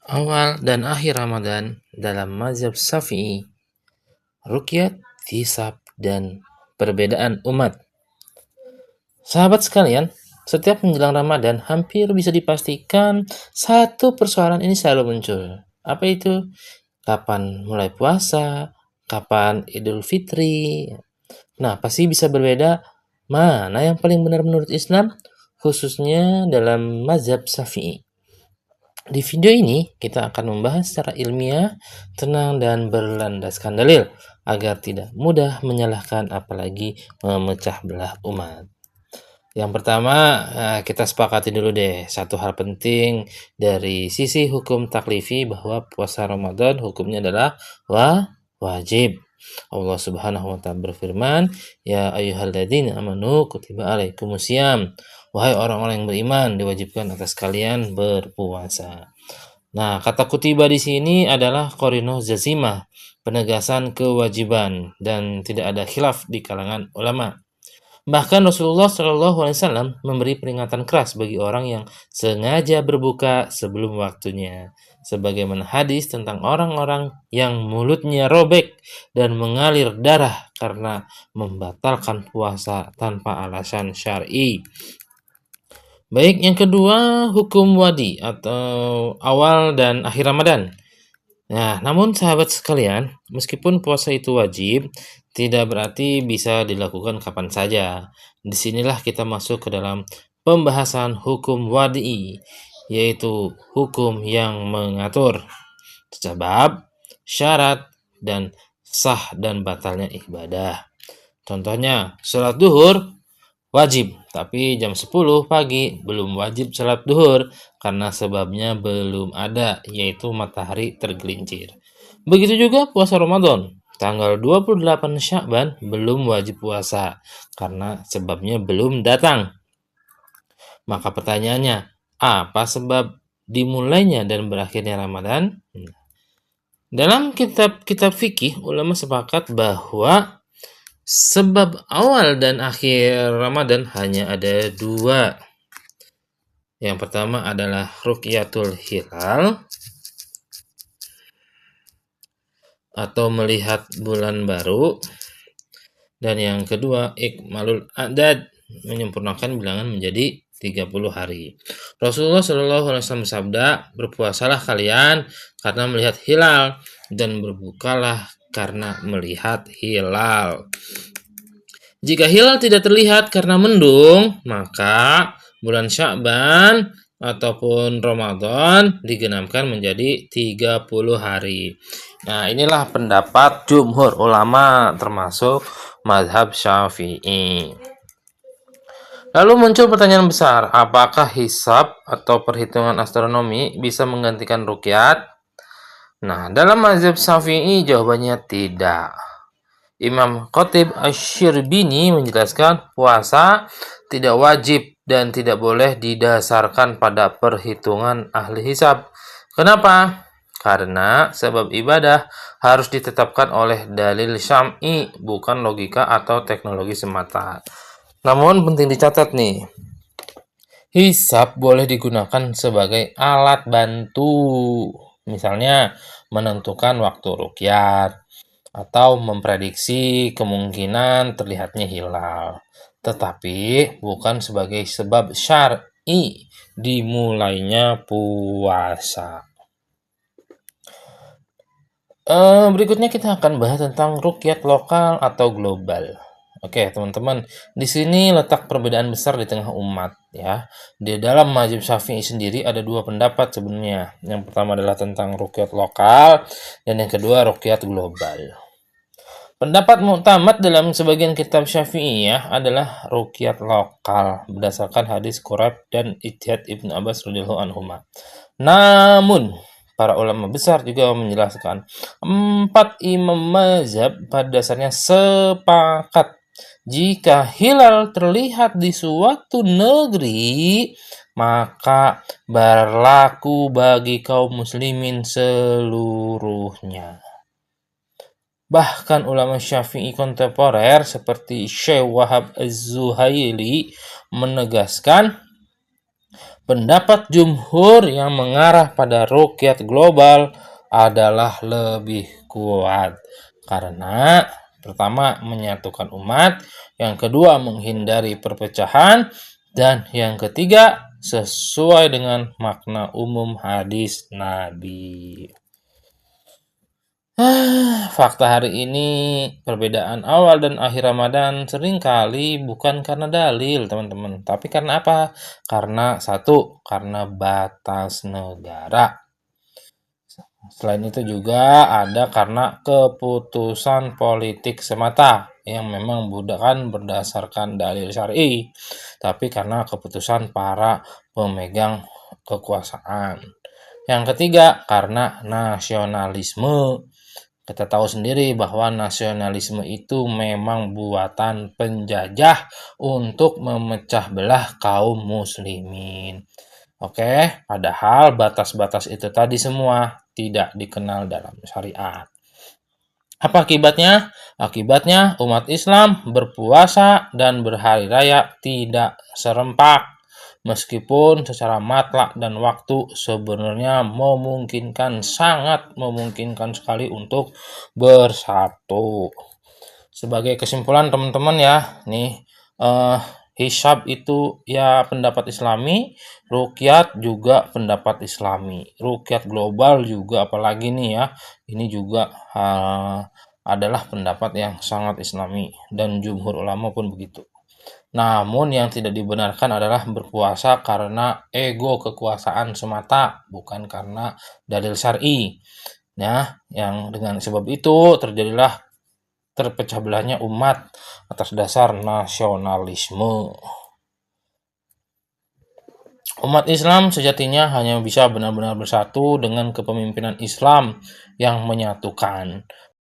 Awal dan akhir Ramadan dalam mazhab Syafi'i, ruqyat, hisab, dan perbedaan umat. Sahabat sekalian, setiap menjelang Ramadan hampir bisa dipastikan satu persoalan ini selalu muncul. Apa itu? Kapan mulai puasa? Kapan Idul Fitri? Nah, pasti bisa berbeda mana yang paling benar menurut Islam, khususnya dalam mazhab Syafi'i. Di video ini, kita akan membahas secara ilmiah, tenang, dan berlandaskan dalil, agar tidak mudah menyalahkan apalagi memecah belah umat. Yang pertama, kita sepakati dulu deh satu hal penting dari sisi hukum taklifi bahwa puasa Ramadan hukumnya adalah wajib. Allah Subhanahu wa taala berfirman, "Ya ayyuhalladzina amanu kutiba alaikumusiyam." Wahai orang-orang yang beriman, diwajibkan atas kalian berpuasa. Nah, kata kutiba di sini adalah qarinoh jazimah, penegasan kewajiban, dan tidak ada khilaf di kalangan ulama. Bahkan Rasulullah Shallallahu Alaihi Wasallam memberi peringatan keras bagi orang yang sengaja berbuka sebelum waktunya. Sebagaimana hadis tentang orang-orang yang mulutnya robek dan mengalir darah karena membatalkan puasa tanpa alasan syar'i. Baik, yang kedua hukum wadi atau awal dan akhir Ramadan. Nah, namun sahabat sekalian, meskipun puasa itu wajib, tidak berarti bisa dilakukan kapan saja. Disinilah kita masuk ke dalam pembahasan hukum wadi, yaitu hukum yang mengatur sebab, syarat, dan sah dan batalnya ibadah. Contohnya, sholat duhur wajib, tapi jam 10 pagi belum wajib sholat duhur karena sebabnya belum ada, yaitu matahari tergelincir. Begitu juga puasa Ramadan, tanggal 28 Sya'ban belum wajib puasa karena sebabnya belum datang. Maka pertanyaannya, apa sebab dimulainya dan berakhirnya Ramadan? Dalam kitab-kitab fikih, ulama sepakat bahwa sebab awal dan akhir Ramadan hanya ada dua. Yang pertama adalah ruqyatul hilal atau melihat bulan baru. Dan yang kedua ikmalul adad, menyempurnakan bilangan menjadi 30 hari. Rasulullah Shallallahu Alaihi Wasallam bersabda, berpuasalah kalian karena melihat hilal dan berbukalah karena melihat hilal. Jika hilal tidak terlihat karena mendung, maka bulan Sya'ban ataupun Ramadan digenapkan menjadi 30 hari. Nah, inilah pendapat jumhur ulama termasuk mazhab Syafi'i. Lalu muncul pertanyaan besar, apakah hisab atau perhitungan astronomi bisa menggantikan ruqyat? Nah, dalam mazhab Syafi'i jawabannya tidak. Imam Khatib Asy-Syirbini menjelaskan puasa tidak wajib dan tidak boleh didasarkan pada perhitungan ahli hisab. Kenapa? Karena sebab ibadah harus ditetapkan oleh dalil syam'i, bukan logika atau teknologi semata. Namun penting dicatat nih, hisab boleh digunakan sebagai alat bantu. Misalnya menentukan waktu ruqyat atau memprediksi kemungkinan terlihatnya hilal, tetapi bukan sebagai sebab syar'i dimulainya puasa. Berikutnya kita akan bahas tentang ruqyat lokal atau global. Oke, teman-teman, di sini letak perbedaan besar di tengah umat ya. Di dalam mazhab Syafi'i sendiri ada dua pendapat sebenarnya. Yang pertama adalah tentang ruqyat lokal dan yang kedua ruqyat global. Pendapat muktamad dalam sebagian kitab Syafi'iyah adalah ruqyat lokal berdasarkan hadis Quraib dan ijtihad Ibnu Abbas radhiyallahu anhuma. Namun, para ulama besar juga menjelaskan, empat imam mazhab pada dasarnya sepakat jika hilal terlihat di suatu negeri, maka berlaku bagi kaum muslimin seluruhnya. Bahkan ulama Syafi'i kontemporer seperti Syekh Wahab Az-Zuhaili menegaskan Pendapat jumhur yang mengarah pada ruqyah global adalah lebih kuat karena pertama menyatukan umat, yang kedua menghindari perpecahan, dan yang ketiga sesuai dengan makna umum hadis Nabi. Fakta hari ini, perbedaan awal dan akhir Ramadan seringkali bukan karena dalil, teman-teman. Tapi karena apa? Karena satu, karena batas negara. Selain itu juga ada karena keputusan politik semata yang memang bukan berdasarkan dalil syar'i, tapi karena keputusan para pemegang kekuasaan. Yang ketiga, karena nasionalisme. Kita tahu sendiri bahwa nasionalisme itu memang buatan penjajah untuk memecah belah kaum muslimin. Oke, padahal batas-batas itu tadi semua tidak dikenal dalam syariat. Apa akibatnya? Akibatnya umat Islam berpuasa dan berhari raya tidak serempak. Meskipun secara matlak dan waktu sebenarnya memungkinkan, sangat memungkinkan sekali untuk bersatu. Sebagai kesimpulan teman-teman ya, nih hisab itu ya pendapat Islami, ruqyat juga pendapat Islami, ruqyat global juga apalagi nih ya, ini juga adalah pendapat yang sangat Islami dan jumhur ulama pun begitu. Namun yang tidak dibenarkan adalah berpuasa karena ego kekuasaan semata, bukan karena dalil syar'i. Nah, yang dengan sebab itu terjadilah terpecah belahnya umat atas dasar nasionalisme. Umat Islam sejatinya hanya bisa benar-benar bersatu dengan kepemimpinan Islam yang menyatukan.